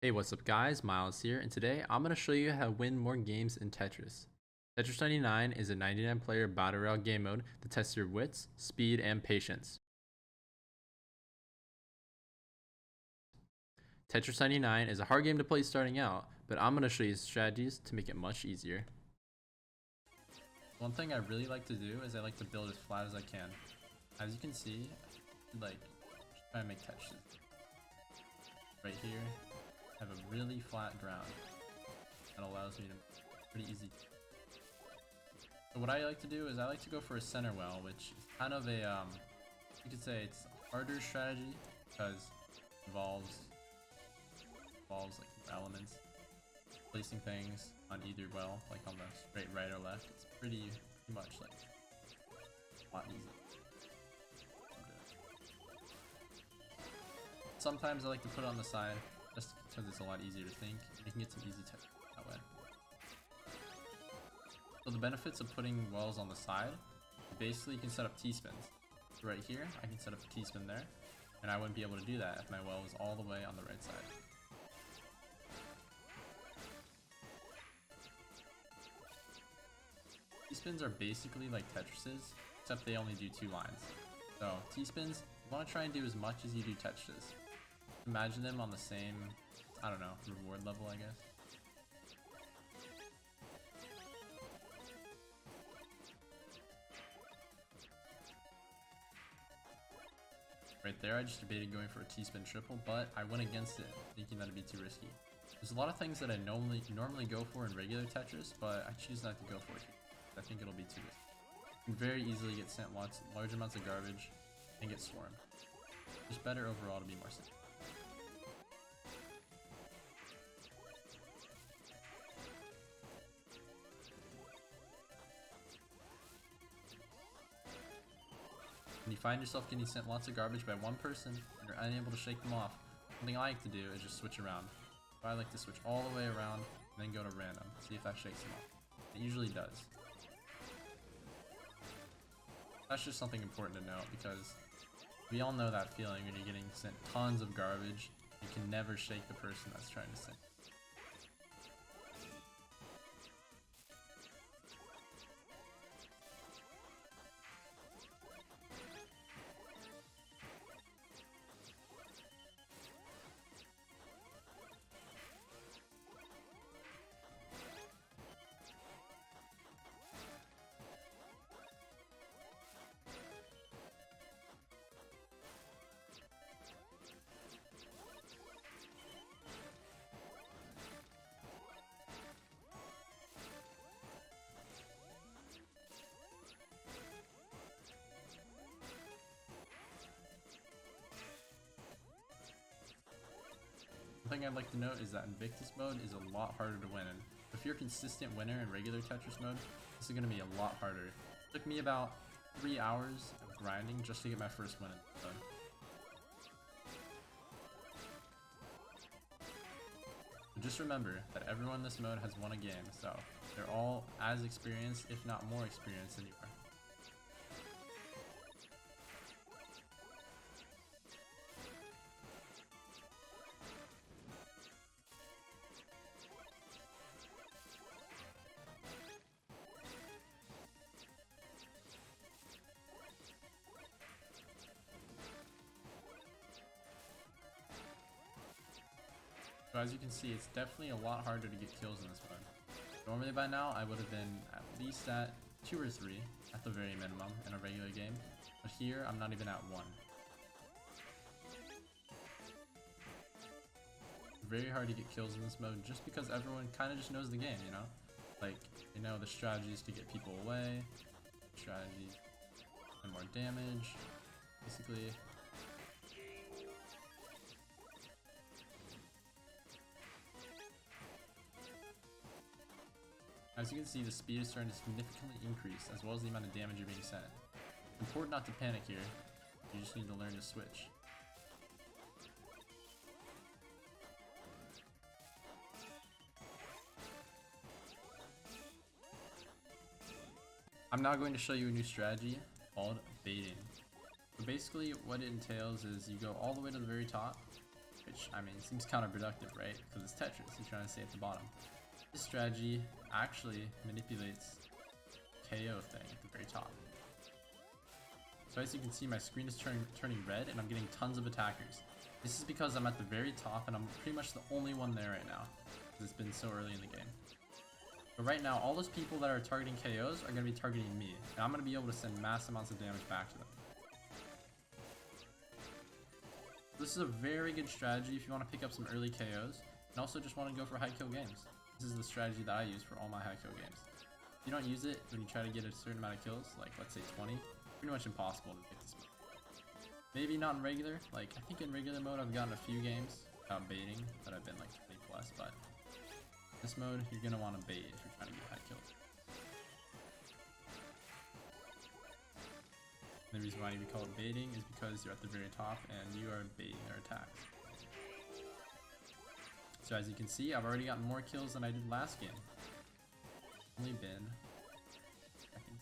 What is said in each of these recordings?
Hey, what's up guys, Miles here, and today I'm going to show you how to win more games in Tetris. Tetris 99 is a 99 player battle royale game mode that tests your wits, speed, and patience. Tetris 99 is a hard game to play starting out, but I'm going to show you strategies to make it much easier. One thing I really like to do is I like to build as flat as I can. As you can see, try to make Tetris. Right here, I have a really flat ground that allows me to pretty easy. So what I like to do is I like to go for a center well, which is kind of a you could say it's a harder strategy because it involves like elements, placing things on either well, like on the straight right or left. It's pretty much like a lot easier. Sometimes I like to put it on the side just because it's a lot easier to think. You can get some easy text that way. So the benefits of putting wells on the side, basically you can set up T-spins. So right here, I can set up a T-spin there, and I wouldn't be able to do that if my well was all the way on the right side. T-spins are basically like Tetris's, except they only do 2 lines. So T-spins, you want to try and do as much as you do Tetris's. Imagine them on the same, I don't know, reward level, I guess. Right there, I just debated going for a T-spin triple, but I went against it, thinking that it'd be too risky. There's a lot of things that I normally go for in regular Tetris, but I choose not to go for it here. I think it'll be too risky. You can very easily get sent large amounts of garbage and get swarmed. Just better overall to be more safe. When you find yourself getting sent lots of garbage by one person and you're unable to shake them off, something I like to do is just switch around. So I like to switch all the way around and then go to random, see if that shakes them off. It usually does. That's just something important to note because we all know that feeling when you're getting sent tons of garbage. You can never shake the person that's trying to send. One thing I'd like to note is that Invictus mode is a lot harder to win in. If you're a consistent winner in regular Tetris mode, this is going to be a lot harder. It took me about 3 hours of grinding just to get my first win in this mode. But just remember that everyone in this mode has won a game, so they're all as experienced, if not more experienced than you are. So as you can see, it's definitely a lot harder to get kills in this mode. Normally by now, I would have been at least at 2 or 3 at the very minimum in a regular game, but here I'm not even at 1. Very hard to get kills in this mode just because everyone kind of just knows the game, you know? Like, they know the strategies to get people away, strategies and more damage, basically. As you can see, the speed is starting to significantly increase, as well as the amount of damage you're being sent. Important not to panic here, you just need to learn to switch. I'm now going to show you a new strategy called baiting. So basically what it entails is you go all the way to the very top, right which, I mean, seems counterproductive, right? Because it's Tetris, you're trying to stay at the bottom. This strategy actually manipulates KO thing at the very top. So as you can see, my screen is turning red and I'm getting tons of attackers. This is because I'm at the very top and I'm pretty much the only one there right now, because it's been so early in the game. But right now, all those people that are targeting KOs are going to be targeting me, and I'm going to be able to send mass amounts of damage back to them. This is a very good strategy if you want to pick up some early KOs, and also just want to go for high kill games. This is the strategy that I use for all my high kill games. If you don't use it when you try to get a certain amount of kills, like let's say 20, pretty much impossible to pick this mode. Maybe not in regular, like I think in regular mode I've gotten a few games without baiting that I've been like 20 plus, but this mode you're going to want to bait if you're trying to get high kills. And the reason why we call it baiting is because you're at the very top and you are baiting their attacks. So as you can see, I've already gotten more kills than I did last game. Only been seconds.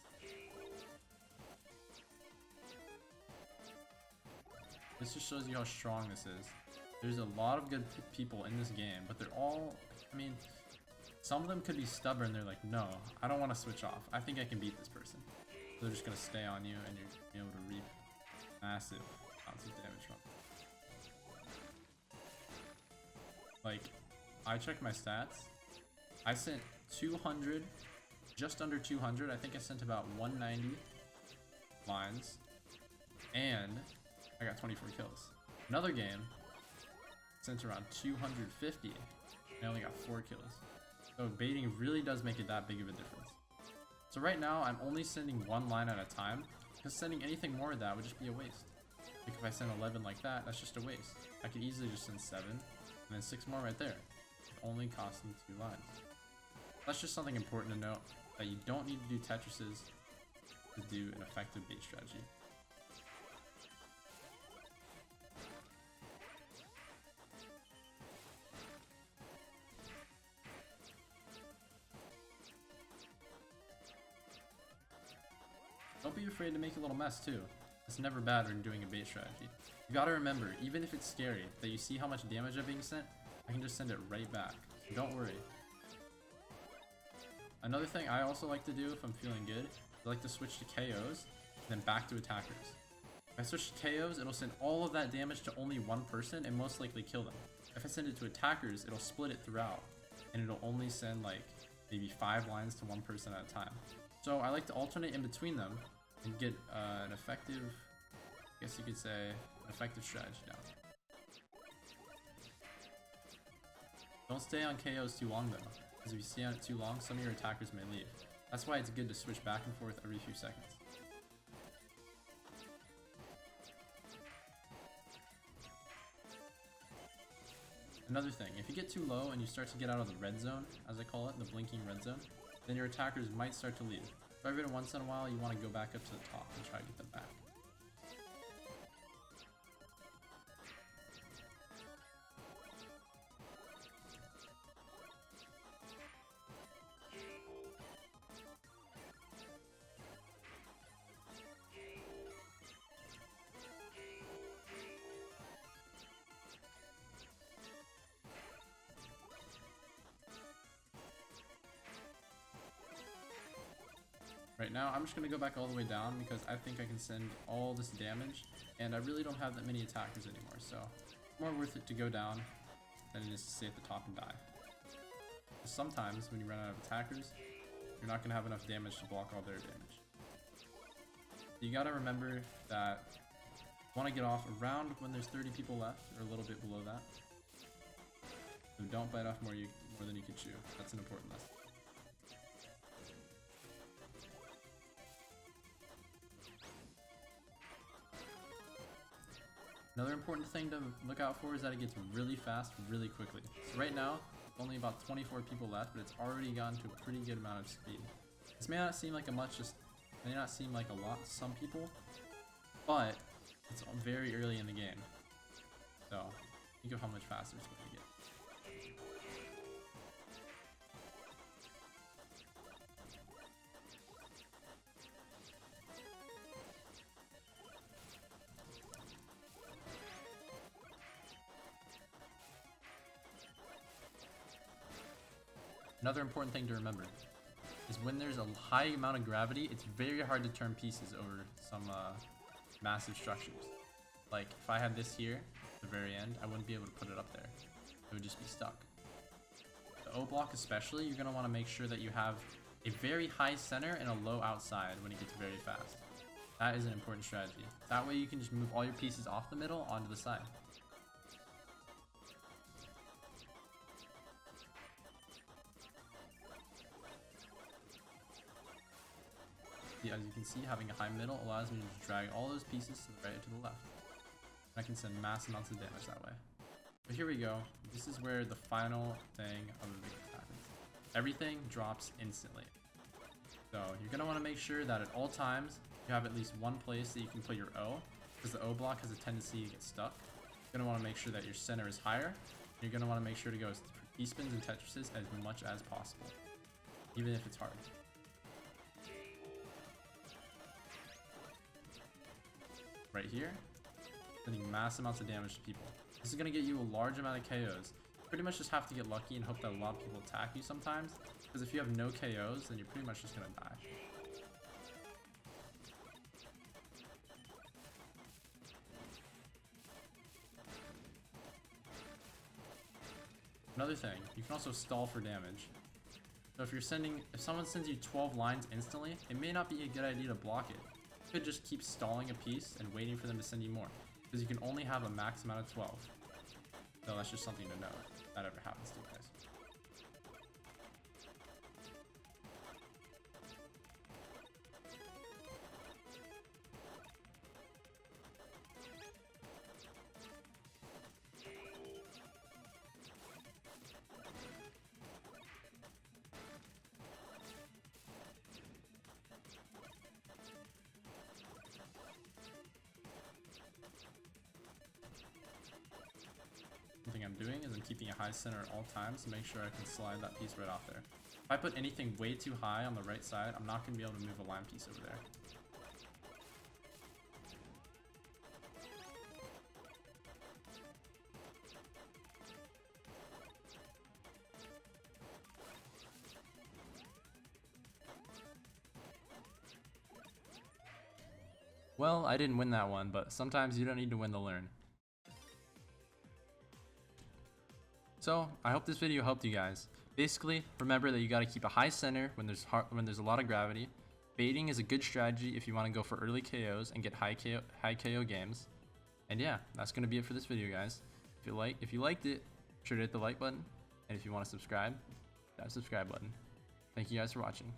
This just shows you how strong this is. There's a lot of good people in this game, but they're all, I mean, some of them could be stubborn. They're like, no, I don't want to switch off. I think I can beat this person. So they're just going to stay on you and you're going to be able to reap massive amounts of damage from it. Like, I checked my stats. I sent 200, just under 200. I think I sent about 190 lines. And I got 24 kills. Another game sent around 250. And I only got 4 kills. So baiting really does make it that big of a difference. So right now I'm only sending 1 line at a time, because sending anything more of that would just be a waste. Like if I send 11 like that, that's just a waste. I could easily just send 7 and then 6 more right there. It only costing 2 lines. That's just something important to note, that you don't need to do Tetrises to do an effective bait strategy. Don't be afraid to make a little mess too. It's never bad when doing a bait strategy. You gotta remember, even if it's scary, that you see how much damage I'm being sent, I can just send it right back. So don't worry. Another thing I also like to do if I'm feeling good, I like to switch to KOs, then back to attackers. If I switch to KOs, it'll send all of that damage to only one person and most likely kill them. If I send it to attackers, it'll split it throughout, and it'll only send like maybe 5 lines to one person at a time. So I like to alternate in between them and get an effective, I guess you could say, an effective strategy down. Don't stay on KOs too long though, because if you stay on it too long, some of your attackers may leave. That's why it's good to switch back and forth every few seconds. Another thing, if you get too low and you start to get out of the red zone, as I call it, the blinking red zone, then your attackers might start to leave. So every once in a while, you want to go back up to the top and try to get them back. Right now, I'm just going to go back all the way down because I think I can send all this damage, and I really don't have that many attackers anymore, so it's more worth it to go down than it is to stay at the top and die. Sometimes, when you run out of attackers, you're not going to have enough damage to block all their damage. You got to remember that you want to get off around when there's 30 people left, or a little bit below that. So don't bite off more than you can chew. That's an important lesson. Another important thing to look out for is that it gets really fast really quickly. So right now, only about 24 people left, but it's already gotten to a pretty good amount of speed. This may not seem like may not seem like a lot to some people, but it's very early in the game. So think of how much faster it's going to get. Another important thing to remember is when there's a high amount of gravity, it's very hard to turn pieces over some massive structures. Like if I had this here at the very end, I wouldn't be able to put it up there. It would just be stuck. The O block especially, you're going to want to make sure that you have a very high center and a low outside when it gets very fast. That is an important strategy. That way you can just move all your pieces off the middle onto the side. As you can see, having a high middle allows me to just drag all those pieces to the right or to the left. And I can send mass amounts of damage that way. But here we go. This is where the final thing of Invictus happens. Everything drops instantly. So you're going to want to make sure that at all times you have at least one place that you can put your O, because the O block has a tendency to get stuck. You're going to want to make sure that your center is higher. You're going to want to make sure to go for E-spins and Tetrises as much as possible, even if it's hard. Right here, sending mass amounts of damage to people. This is going to get you a large amount of KOs. You pretty much just have to get lucky and hope that a lot of people attack you sometimes, because if you have no KOs, then you're pretty much just going to die. Another thing, you can also stall for damage. So if someone sends you 12 lines instantly, it may not be a good idea to block it. You could just keep stalling a piece and waiting for them to send you more, because you can only have a max amount of 12. So that's just something to know if that ever happens to you guys. One thing I'm doing is I'm keeping a high center at all times to make sure I can slide that piece right off there. If I put anything way too high on the right side, I'm not going to be able to move a line piece over there. Well, I didn't win that one, but sometimes you don't need to win to learn. So, I hope this video helped you guys. Basically, remember that you gotta keep a high center when there's a lot of gravity. Baiting is a good strategy if you want to go for early KOs and get high KO games. And yeah, that's gonna be it for this video, guys. If you liked it, be sure to hit the like button, and if you want to subscribe, hit that subscribe button. Thank you guys for watching.